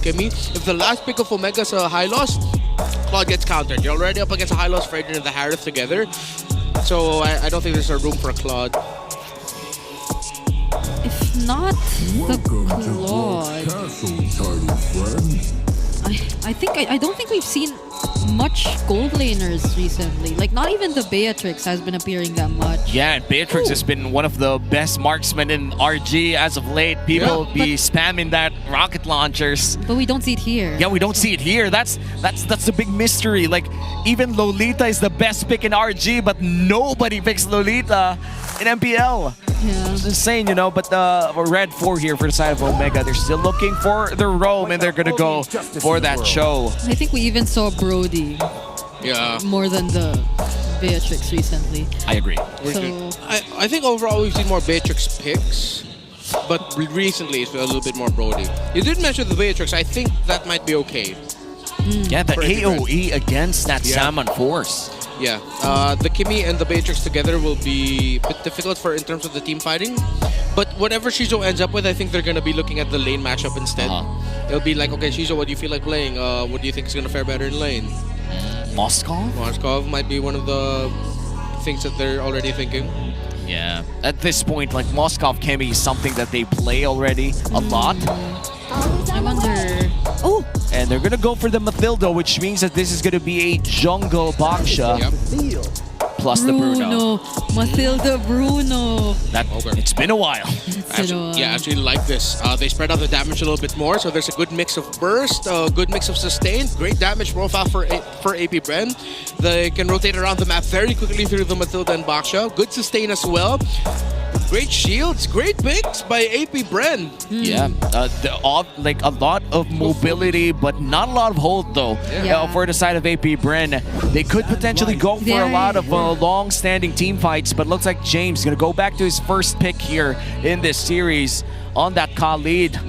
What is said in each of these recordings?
Kimmy. If the last pick of Omega's a high loss, Claude gets countered. You're already up against a high loss for Adrian and the Harith together. So I don't think there's a room for a Claude. If not the Claude, I don't think we've seen much gold laners recently. Like, not even the Beatrix has been appearing that much. Yeah, and Beatrix has been one of the best marksmen in RG as of late. People be spamming that rocket launchers. But we don't see it here. Yeah, we don't see it here. That's the big mystery. Like, even Lolita is the best pick in RG, but nobody picks Lolita in MPL. Yeah. It's insane, you know, but Red 4 here for the side of Omega. They're still looking for the roam, and they're going to go for that show. I think we even saw Brody. Yeah. More than the Beatrix recently. I agree. So, I think overall we've seen more Beatrix picks, but recently it's been a little bit more Brody. You did mention the Beatrix. I think that might be okay. Yeah, the AoE against that Salmon Force. Yeah, the Kimmy and the Beatrix together will be a bit difficult for in terms of the team fighting. But whatever Shizo ends up with, I think they're going to be looking at the lane matchup instead. It'll be like, okay, Shizo, what do you feel like playing? What do you think is going to fare better in lane? Moskov? Moskov might be one of the things that they're already thinking. Yeah, at this point, like, Moskov Kimmy is something that they play already a lot. I wonder... Oh! And they're gonna go for the Mathilda, which means that this is gonna be a jungle Baksha. Plus the Bruno. Mathilda Bruno. It's been a while. I actually like this. They spread out the damage a little bit more, so there's a good mix of burst, a good mix of sustain, great damage profile for Apbr. They can rotate around the map very quickly through the Mathilda and Baksha. Good sustain as well. Great shields, great picks by Apbr. Yeah, like a lot of mobility, but not a lot of hold though. For the side of Apbr, they could potentially go for a lot of long-standing team fights, but looks like James is gonna go back to his first pick here in this series on that Khalid.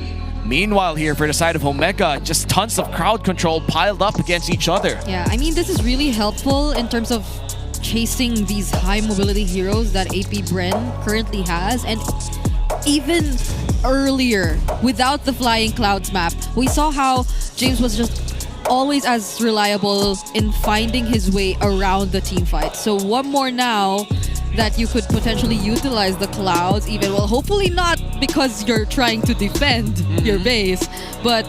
Meanwhile, here for the side of Omega, just tons of crowd control piled up against each other. Yeah, I mean, this is really helpful in terms of chasing these high mobility heroes that Apbr currently has, and even earlier without the Flying Clouds map, we saw how James was just always as reliable in finding his way around the team fight. So one more now that you could potentially utilize the clouds, even, well, hopefully not because you're trying to defend your base, but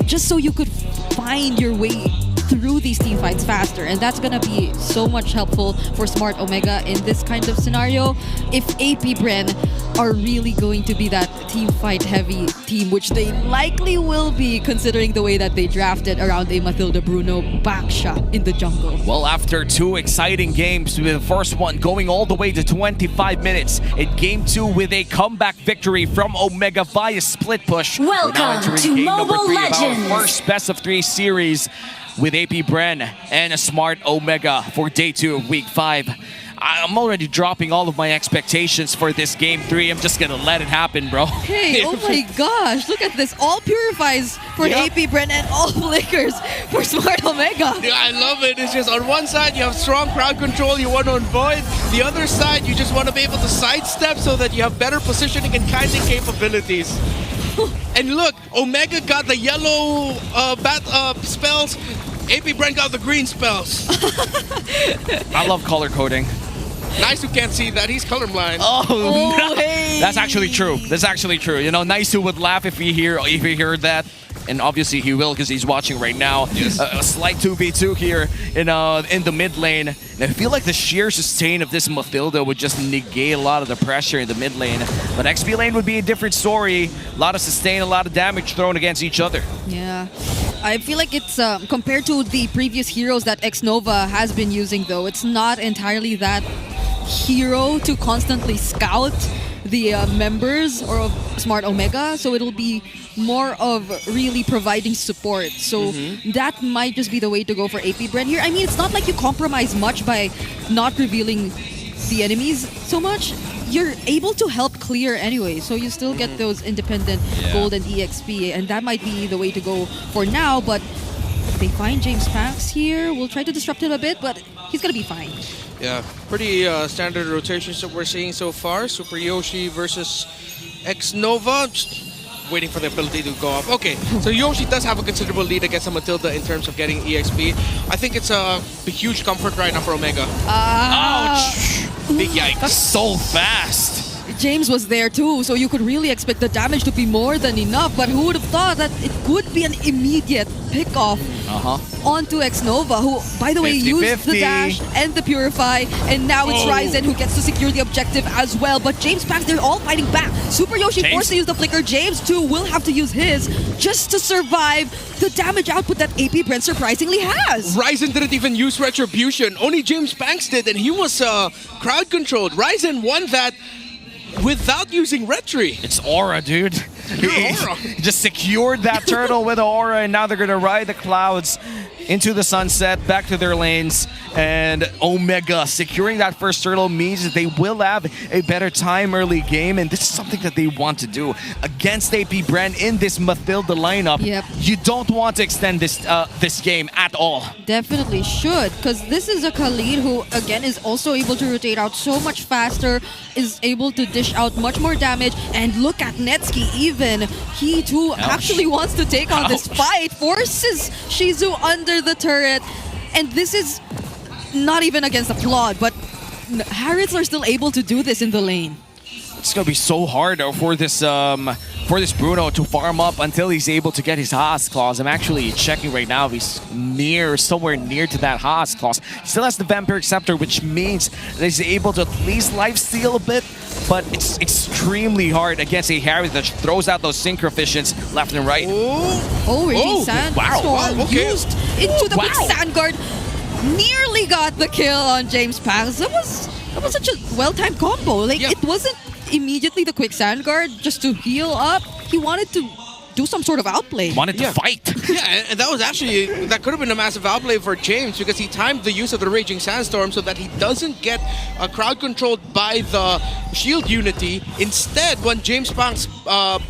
just so you could find your way through these team fights faster, and that's gonna be so much helpful for Smart Omega in this kind of scenario. If Apbr are really going to be that team fight heavy team, which they likely will be considering the way that they drafted around a Mathilda Bruno Baksha in the jungle. Well, after two exciting games, with the first one going all the way to 25 minutes, in game 2 with a comeback victory from Omega via split push. Welcome to Mobile Legends! Our first best of 3 series with Apbr and a Smart Omega for day 2 of week 5. I'm already dropping all of my expectations for this game 3. I'm just gonna let it happen, bro. Hey, oh my gosh, look at this. All purifies for Apbr and all flickers for Smart Omega. Yeah, I love it. It's just on one side you have strong crowd control, you want to avoid. The other side you just want to be able to sidestep so that you have better positioning and kiting capabilities. And look, Omega got the yellow spells. Apbr got the green spells. I love color coding. Nice who can't see that. He's colorblind. Oh no. Hey. That's actually true. That's actually true. You know, Nice who would laugh if he heard that. And obviously he will because he's watching right now. Yes. A slight 2v2 here in the mid lane. And I feel like the sheer sustain of this Mathilda would just negate a lot of the pressure in the mid lane. But XP lane would be a different story. A lot of sustain, a lot of damage thrown against each other. Yeah. I feel like it's, compared to the previous heroes that Xnova has been using though, it's not entirely that hero to constantly scout the members or of Smart Omega, so it'll be more of really providing support. So that might just be the way to go for Apbr here. I mean, it's not like you compromise much by not revealing the enemies so much. You're able to help clear anyway, so you still get those independent gold and EXP, and that might be the way to go for now. But if they find James Pax here, we'll try to disrupt him a bit, but he's gonna be fine. Yeah, pretty standard rotations that we're seeing so far. Super Yoshi versus Xnova. waiting for the ability to go up. Okay, so Yoshi does have a considerable lead against a Matilda in terms of getting EXP. I think it's a huge comfort right now for Omega. Ouch! Big yikes. That's so fast. James was there too, so you could really expect the damage to be more than enough. But who would have thought that it could be an immediate pick-off onto Xnova, who, by the way, used the dash and the Purify, and now it's Ryzen who gets to secure the objective as well. But James Banks, they're all fighting back. Super Yoshi forced to use the Flicker. James too will have to use his just to survive the damage output that AP Brent surprisingly has. Ryzen didn't even use Retribution. Only James Banks did, and he was crowd controlled. Ryzen won that without using Retri. It's Aura, dude. He just secured that turtle with Aura, and now they're going to ride the clouds into the sunset, back to their lanes. And Omega securing that first turtle means that they will have a better time early game, and this is something that they want to do against AP Brand in this Mathilda lineup. Yep. You don't want to extend this this game at all. Definitely should, because this is a Khalid who, again, is also able to rotate out so much faster, is able to dish out much more damage, and look at Netsky even. He too actually wants to take on this fight, forces Shizu under the turret, and this is not even against the Claude, but Harrods are still able to do this in the lane. It's gonna be so hard for this Bruno to farm up until he's able to get his Haas claws. I'm actually checking right now if he's somewhere near to that Haas claws. He still has the Vampiric Scepter, which means that he's able to at least lifesteal a bit, but it's extremely hard against a Harry that throws out those sync coefficients left and right. Raging Sandstorm used into the quick Sand Guard. Nearly got the kill on James Pangs. That was such a well-timed combo. Like, it wasn't immediately the quick Sand Guard just to heal up. He wanted to do some sort of outplay. Wanted to fight. Yeah, and that was actually, that could have been a massive outlay for James because he timed the use of the Raging Sandstorm so that he doesn't get crowd controlled by the shield unity. Instead, when James Banks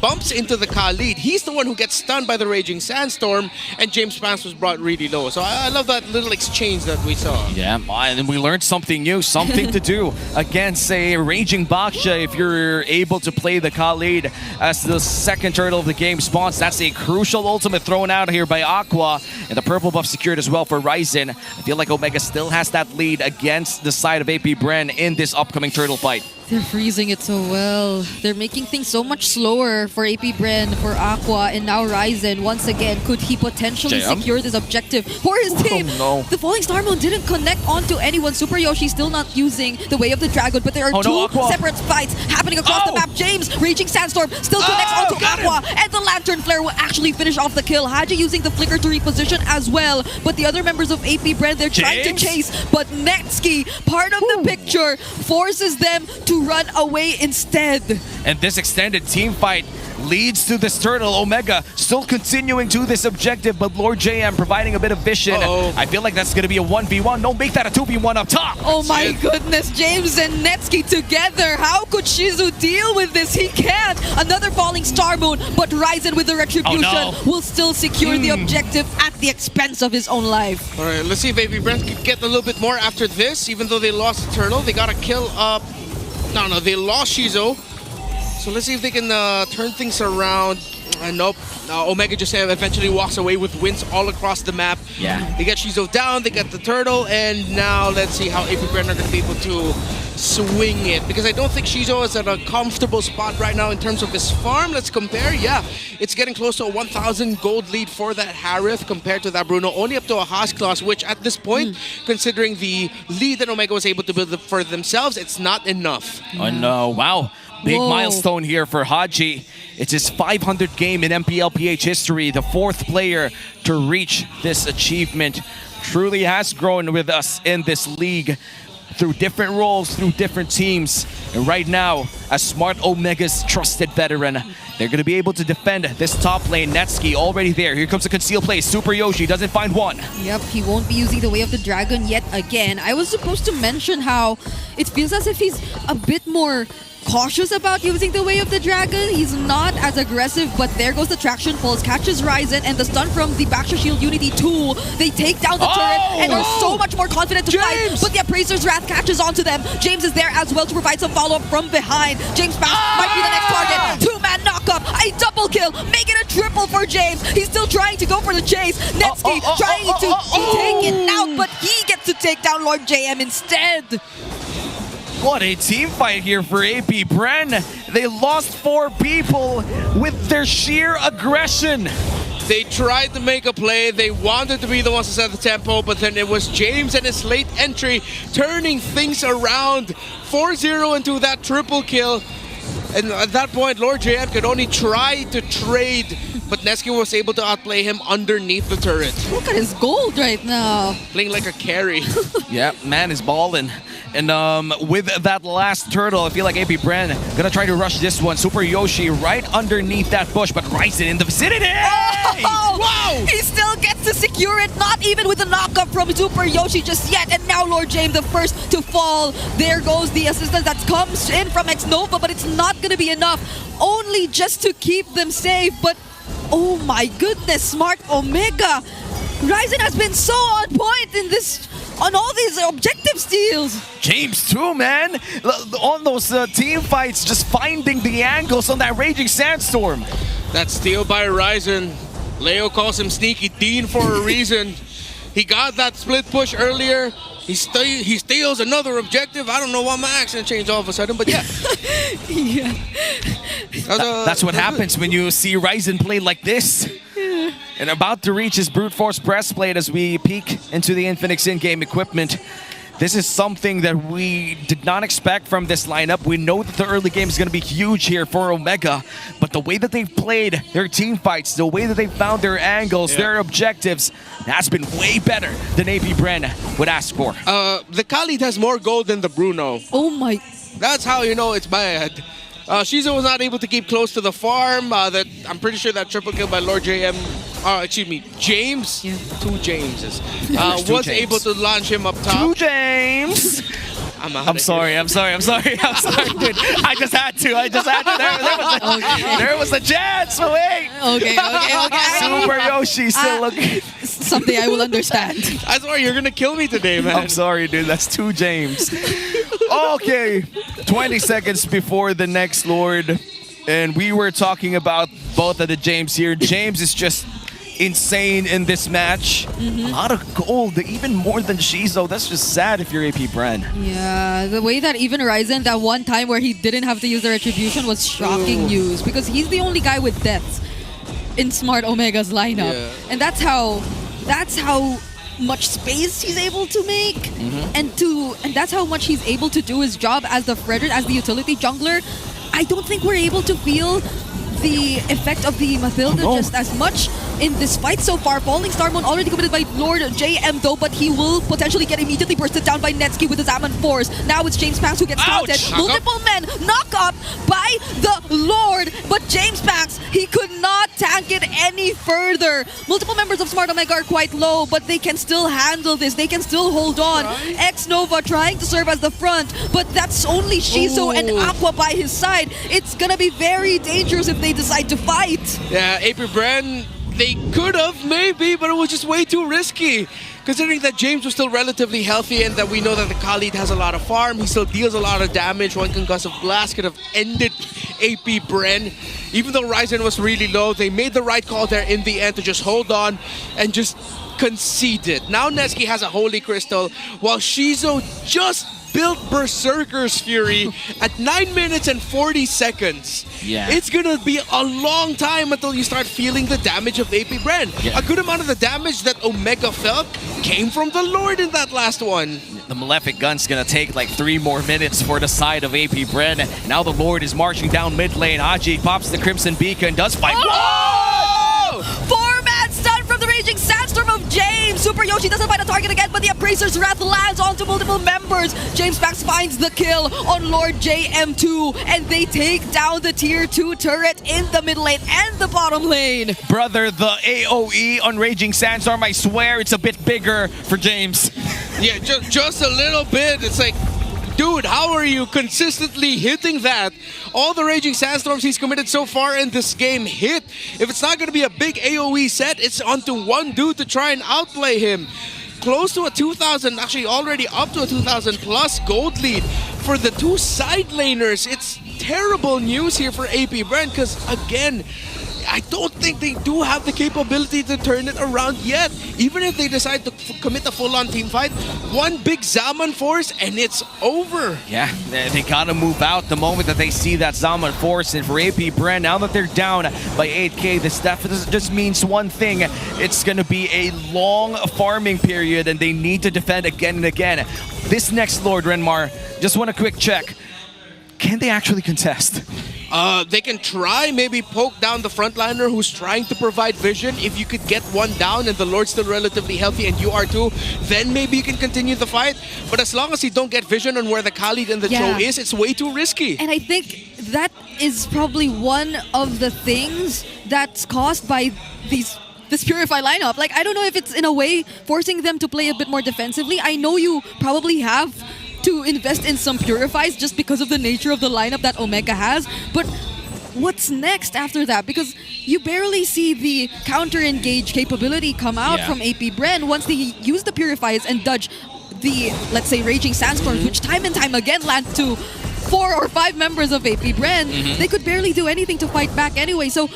bumps into the Khalid, he's the one who gets stunned by the Raging Sandstorm, and James Banks was brought really low. So I love that little exchange that we saw. Yeah, and we learned something new, something to do against a Raging Baksha if you're able to play the Khalid as the second turtle of the game spawns. That's a crucial ultimate thrown out here by Aqua, and the purple buff secured as well for Ryzen. I feel like Omega still has that lead against the side of AP Bren in this upcoming turtle fight. They're freezing it so well. They're making things so much slower for AP Bren, for Aqua, and now Ryzen. Once again, could he potentially secure this objective for his team? No. The Falling Star Moon didn't connect onto anyone. Super Yoshi still not using the Way of the Dragon, but there are two separate fights happening across the map. James, Raging Sandstorm, still connects onto Aqua, and the Lantern Flare will actually finish off the kill. Haji using the Flicker to reposition as well, but the other members of AP Bren, they're trying to chase, but Netsky, part of the picture, forces them to run away instead. And this extended team fight leads to this turtle. Omega still continuing to this objective, but Lord JM providing a bit of vision. I feel like that's going to be a 1v1. Don't make that a 2v1 up top. Oh my goodness, James and Netsky together. How could Shizu deal with this? He can't. Another Falling Star Moon, but Ryzen with the Retribution will still secure the objective at the expense of his own life. All right, let's see if AP Brent can get a little bit more after this. Even though they lost the turtle, they got a kill up. No, they lost Shizu. So let's see if they can turn things around. Nope. Omega just eventually walks away with wins all across the map. Yeah. They get Shizu down, they get the turtle, and now let's see how AP Bren are going to be able to swing it. Because I don't think Shizu is at a comfortable spot right now in terms of his farm. Let's compare. Yeah, it's getting close to a 1,000 gold lead for that Harith compared to that Bruno. Only up to a Haas class, which at this point, considering the lead that Omega was able to build for themselves, it's not enough. Oh no, wow. Big milestone here for Haji. It's his 500th game in Mpl-Ph history, the 4th player to reach this achievement. Truly has grown with us in this league through different roles, through different teams. And right now, as Smart Omega's trusted veteran, they're going to be able to defend this top lane. Netsky already there. Here comes a concealed play. Super Yoshi doesn't find one. Yep, he won't be using the Way of the Dragon yet again. I was supposed to mention how it feels as if he's a bit more cautious about using the Way of the Dragon. He's not as aggressive, but there goes the Traction Pulse, catches Ryzen, and the stun from the Baksha Shield Unity 2. They take down the turret and are so much more confident to fight, but the Appraiser's Wrath catches onto them. James is there as well to provide some follow-up from behind. James Banks might be the next target. Two-man knockup. knock-up, a double kill, make it a triple for James. He's still trying to go for the chase. Netsky trying to take it out, but he gets to take down Lord JM instead. What a team fight here for AP Bren. They lost 4 people with their sheer aggression. They tried to make a play. They wanted to be the ones to set the tempo, but then it was James and his late entry turning things around. 4-0 into that triple kill. And at that point, Lord JM could only try to trade, but Netsky was able to outplay him underneath the turret. Look at his gold right now. Playing like a carry. Yeah, man is balling. And with that last turtle, I feel like AP Bren gonna try to rush this one. Super Yoshi right underneath that bush, but Ryzen in the vicinity! Oh, wow! He still gets to secure it, not even with the knockup from Super Yoshi just yet. And now Lord James the first to fall. There goes the assistance that comes in from X-Nova, but it's not gonna be enough. Only just to keep them safe, but oh my goodness, Smart Omega. Ryzen has been so on point in this, on all these objective steals. James too, man. On those team fights, just finding the angles on that Raging Sandstorm. That steal by Ryzen. Leo calls him Sneaky Dean for a reason. He got that split push earlier. He steals another objective. I don't know why my accent changed all of a sudden, but yeah. Yeah. That's what happens when you see Ryzen play like this. And about to reach his brute force breastplate as we peek into the Infinix in-game equipment. This is something that we did not expect from this lineup. We know that the early game is going to be huge here for Omega, but the way that they've played their team fights, the way that they've found their angles, their objectives, that's been way better than AP Bren would ask for. The Khalid has more gold than the Bruno. Oh my. That's how you know it's bad. Shizo was not able to keep close to the farm. That I'm pretty sure that triple kill by Lord JM, excuse me, James, 2 Jameses, was able to launch him up top. 2 James. I'm sorry, dude. I just had to. There was a chance. Wait. Okay. Super Yoshi still looking. Someday I will understand. I swear you're gonna kill me today, man. I'm sorry, dude. That's 2 James. Okay, 20 seconds before the next Lord, and we were talking about both of the James here. James is just insane in this match. A lot of gold, even more than Shizo. That's just sad if you're AP Bren. Yeah, the way that even Ryzen, that one time where he didn't have to use the retribution was shocking news, because he's the only guy with deaths in Smart Omega's lineup. Yeah. And that's how much space he's able to make, and that's how much he's able to do his job as the Frederick, as the utility jungler. I don't think we're able to feel the effect of the Mathilda just as much in this fight so far. Falling Star Moon already committed by Lord JM though, but he will potentially get immediately bursted down by Netsky with his Zaman Force. Now it's James Panks who gets taunted. Multiple men knock up by the Lord, but James Panks, he could not tank it any further. Multiple members of Smart Omega are quite low, but they can still handle this. They can still hold on. X-Nova trying to serve as the front, but that's only Shizo and Aqua by his side. It's gonna be very dangerous if they decide to fight. Yeah, AP Bren, they could have maybe, but it was just way too risky. Considering that James was still relatively healthy and that we know that the Khalid has a lot of farm, he still deals a lot of damage. One concussive blast could have ended AP Bren. Even though Ryzen was really low, they made the right call there in the end to just hold on and just concede it. Now Netsky has a Holy Crystal, while Shizo just built Berserker's Fury at 9 minutes and 40 seconds. Yeah. It's gonna be a long time until you start feeling the damage of AP Bren. Yeah. A good amount of the damage that Omega felt came from the Lord in that last one. The Malefic Gun's gonna take like 3 more minutes for the side of AP Bren. Now the Lord is marching down mid lane. Haji pops the Crimson Beacon, does fight. Oh! 4-man stun from the Raging Sandstorm of James. Super Yoshi doesn't find a target again, but the Appraiser's Wrath lands onto multiple members. James Panks finds the kill on Lord JM2, and they take down the tier 2 turret in the mid lane and the bottom lane. Brother, the AoE on Raging Sandstorm, I swear it's a bit bigger for James. Yeah, just a little bit. It's like, dude, how are you consistently hitting that? All the Raging Sandstorms he's committed so far in this game hit. If it's not going to be a big AoE set, it's onto one dude to try and outplay him. Close to a 2,000, actually already up to a 2,000 plus gold lead for the 2 side laners. It's terrible news here for AP Brand because, again, I don't think they do have the capability to turn it around yet. Even if they decide to commit a full-on team fight, one big Zaman force and it's over. Yeah, they gotta move out the moment that they see that Zaman force. And for AP Bren, now that they're down by 8k, this definitely just means one thing. It's gonna be a long farming period and they need to defend again and again. This next Lord, Renmar, just want a quick check. Can they actually contest? They can try, maybe poke down the frontliner who's trying to provide vision. If you could get one down and the Lord's still relatively healthy and you are too, then maybe you can continue the fight. But as long as you don't get vision on where the Khalid and the Cho is, it's way too risky. And I think that is probably one of the things that's caused by this Purify lineup. Like, I don't know if it's in a way forcing them to play a bit more defensively. I know you probably have to invest in some Purifies just because of the nature of the lineup that Omega has. But what's next after that? Because you barely see the counter-engage capability come out from AP Bren once they use the Purifies and dodge the, let's say, Raging Sandstorms, which time and time again land to 4 or 5 members of AP Bren. They could barely do anything to fight back anyway. So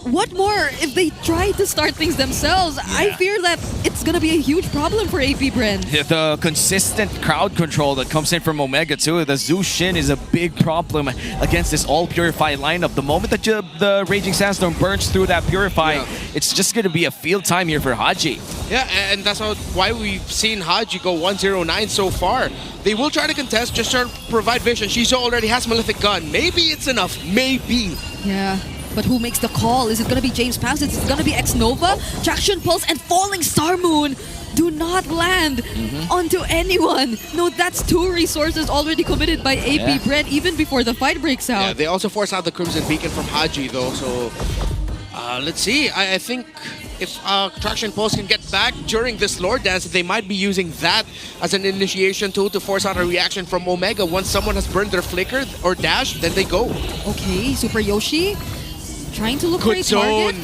what more if they try to start things themselves? I fear that it's going to be a huge problem for AP Bren. Yeah, the consistent crowd control that comes in from Omega too. The Zhu Shin is a big problem against this all Purify lineup. The moment that the Raging Sandstorm burns through that Purify, it's just going to be a field time here for Haji. Yeah, and that's why we've seen Haji go 109 so far. They will try to contest, just try to provide vision. Shizo already has Malefic Gun. Maybe it's enough. Maybe. Yeah. But who makes the call? Is it going to be James Pounce? Is it going to be X-Nova? Traction Pulse and Falling Star Moon do not land onto anyone. No, that's 2 resources already committed by AP Bren even before the fight breaks out. Yeah, they also force out the Crimson Beacon from Haji though, so let's see. I think if Traction Pulse can get back during this Lord Dance, they might be using that as an initiation tool to force out a reaction from Omega. Once someone has burned their Flicker or Dash, then they go. Okay, Super Yoshi trying to look for a target,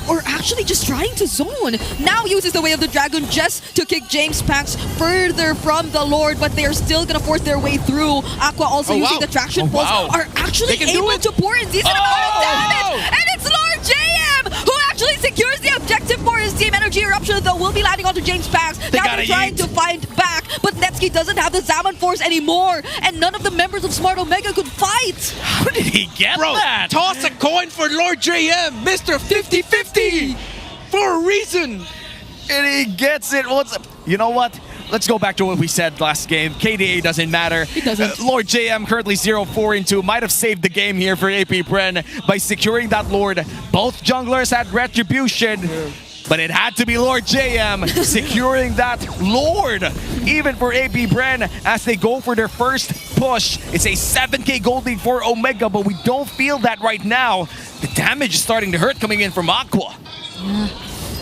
or actually just trying to zone. Now uses the Way of the Dragon just to kick James Pax further from the Lord, but they're still gonna force their way through. Aqua also using the Traction Pulse are actually able to pour in decent amount of damage, and it's Lord JM who actually secures the objective for his team. Energy Eruption though will be landing onto James Pax. Now they're trying to find back, but Netsky doesn't have the Zaman Force anymore, and none of the members of Smart Omega could fight. How did he get that? Toss a coin for Lord JM, Mr. 50-50, for a reason. And he gets it. You know what? Let's go back to what we said last game. KDA doesn't matter. It doesn't. Lord JM currently 0-4-2. Might have saved the game here for AP Bren by securing that Lord. Both junglers had Retribution. But it had to be Lord JM securing that Lord. Even for AP Bren as they go for their first push. It's a 7k gold lead for Omega, but we don't feel that right now. The damage is starting to hurt coming in from Aqua. Yeah.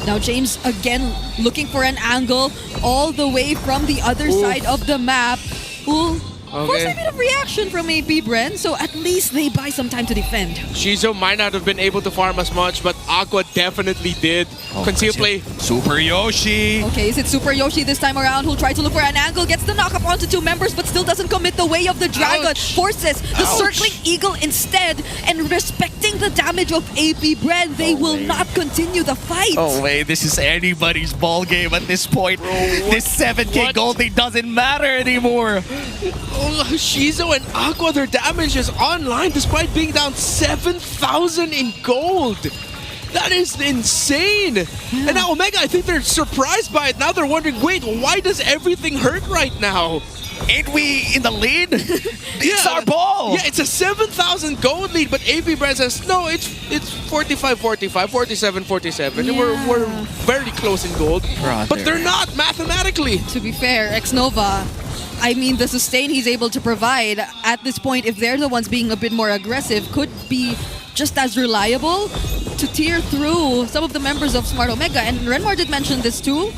Now James again looking for an angle all the way from the other side of the map. Ooh. Force a bit of reaction from AP Bren, so at least they buy some time to defend. Shizo might not have been able to farm as much, but Aqua definitely did. Conceal play. Super Yoshi. Okay, is it Super Yoshi this time around who'll try to look for an angle, gets the knock up onto 2 members, but still doesn't commit the Way of the Dragon. Forces the Circling Eagle instead, and respecting the damage of AP Bren, they will not continue the fight. Oh wait, this is anybody's ball game at this point. Bro, this 7k gold lead doesn't matter anymore. Shizo and Aqua, their damage is online despite being down 7,000 in gold. That is insane. And now Omega, I think they're surprised by it. Now they're wondering, wait, why does everything hurt right now? Ain't we in the lead? It's our ball. Yeah, it's a 7,000 gold lead, but AP Brand says, no, it's 45-45, 47-47. Yeah. We're very close in gold. But they're not mathematically. To be fair, X-Nova, I mean, the sustain he's able to provide at this point, if they're the ones being a bit more aggressive, could be just as reliable to tear through some of the members of Smart Omega. And Renmar did mention this too.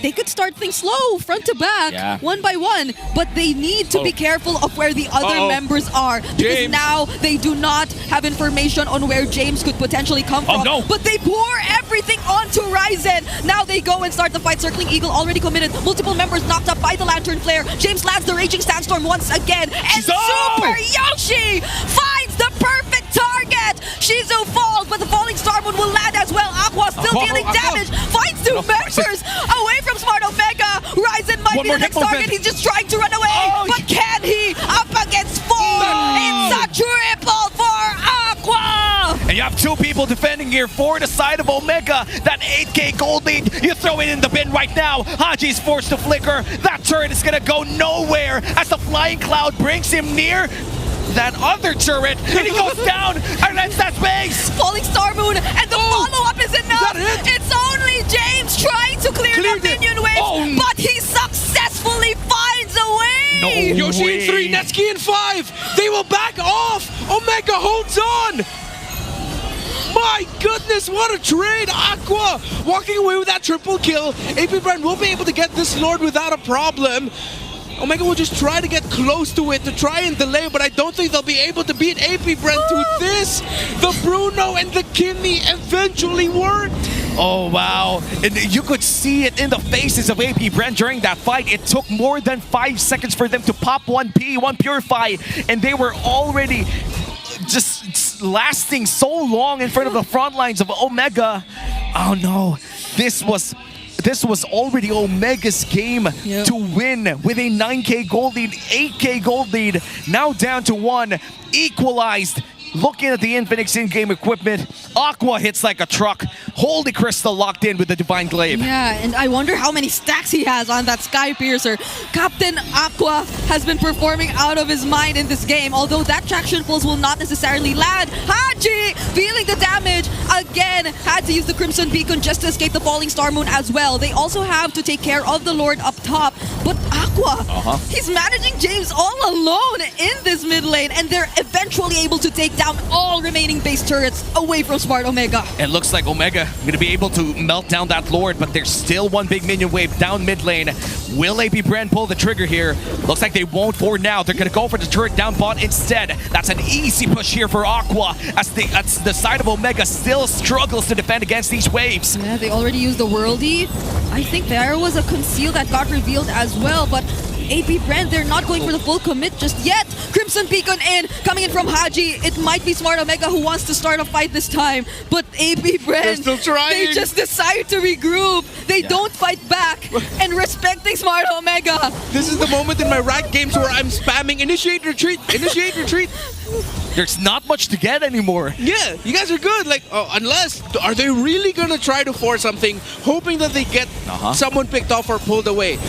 They could start things slow, front to back, one by one, but they need to be careful of where the other members are, because now they do not have information on where James could potentially come from. But they pour everything onto Ryzen. Now they go and start the fight. Circling Eagle already committed. Multiple members knocked up by the Lantern Flare. James lands the Raging Sandstorm once again. And Super Yoshi finds the perfect target. Shizu falls, but the Falling Star Moon will land as well. Aqua still dealing damage. Finds two members away from Smart Omega. Ryzen might be the next target. He's just trying to run away. But can he? Up against 4. It's a triple for Aqua. And you have two people defending here for the side of Omega. That 8k gold lead, you throw it in the bin right now. Haji's forced to flicker. That turret is gonna go nowhere as the Flying Cloud brings him near that other turret, and he goes down, and that's that base. Falling Star Moon, and the follow-up is enough. It's only James trying to clear the minion wave, but he successfully finds a way. No Yoshi way. in 3, Netsuki in 5. They will back off. Omega holds on. My goodness, what a trade! Aqua walking away with that triple kill. Apbr will be able to get this Lord without a problem. Omega will just try to get close to it to try and delay, but I don't think they'll be able to beat Apbr to this. The Bruno and the Kimmy eventually worked. Oh, wow. And you could see it in the faces of Apbr during that fight. It took more than 5 seconds for them to pop one Purify, and they were already just lasting so long in front of the front lines of Omega. Oh, no. This was already Omega's game to win with a 9k gold lead, 8k gold lead, now down to 1, equalized. Looking at the Infinix in-game equipment, Aqua hits like a truck. Holy Crystal locked in with the Divine Glaive. Yeah, and I wonder how many stacks he has on that Sky Piercer. Captain Aqua has been performing out of his mind in this game, although that traction pulse will not necessarily land. Haji feeling the damage again, had to use the Crimson Beacon just to escape the Falling Star Moon as well. They also have to take care of the Lord up top, but Aqua, he's managing James all alone in this mid lane, and they're eventually able to take down all remaining base turrets away from Smart Omega. It looks like Omega going to be able to melt down that Lord, but there's still one big minion wave down mid lane. Will Apbr pull the trigger here? Looks like they won't for now. They're going to go for the turret down bot instead. That's an easy push here for Aqua as the side of Omega still struggles to defend against these waves. Yeah, they already used the Worldy. I think there was a conceal that got revealed as well, but Apbr, they're not going for the full commit just yet. Crimson Beacon in, coming in from Haji. It might be Smart Omega who wants to start a fight this time, but Apbr, still trying. They just decide to regroup. They don't fight back, and respecting Smart Omega. This is the moment in my ranked games where I'm spamming initiate retreat, initiate retreat. There's not much to get anymore. Yeah, you guys are good. Like, unless, are they really gonna try to force something, hoping that they get someone picked off or pulled away?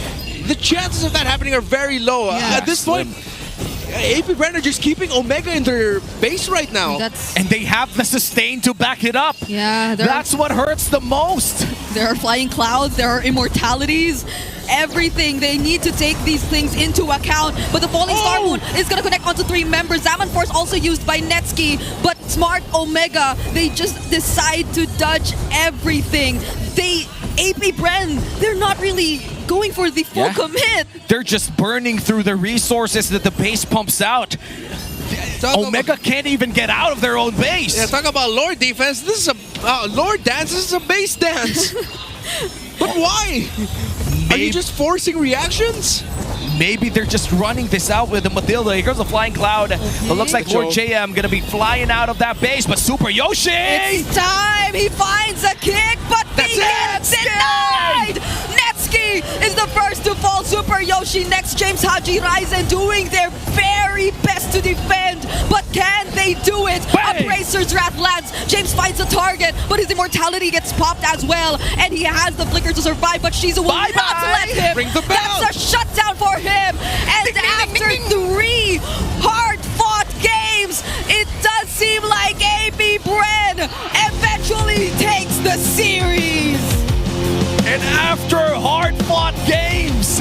The chances of that happening are very low. At this point, Apbr are just keeping Omega in their base right now. And they have the sustain to back it up. Yeah, that's what hurts the most. There are flying clouds, there are immortalities, everything. They need to take these things into account. But the Falling Star Moon is going to connect onto 3 members. Zaman Force also used by Netsuki. But Smart Omega, they just decide to dodge everything. Apbr, they're not really going for the full commit. They're just burning through the resources that the base pumps out. Omega can't even get out of their own base. Yeah, talk about Lord defense. This is a Lord dance. This is a base dance. But why? Are you just forcing reactions? Maybe they're just running this out with the Matilda. Here goes the Flying Cloud. It looks like Lord JM going to be flying out of that base, but Super Yoshi! It's time! He finds a kick, but he gets denied! Netsuki is the first to fall. Super Yoshi next. James, Haji, Ryzen doing their very best to defend, but can they do it? Upracer's Wrath lands. James finds a target, but his immortality gets popped as well, and he has the flicker to survive, but Shizu will not let him. Ring the bell. That's a shutdown for him. And after 3 hard-fought games, it does seem like Apbr eventually takes the series. And after hard-fought games,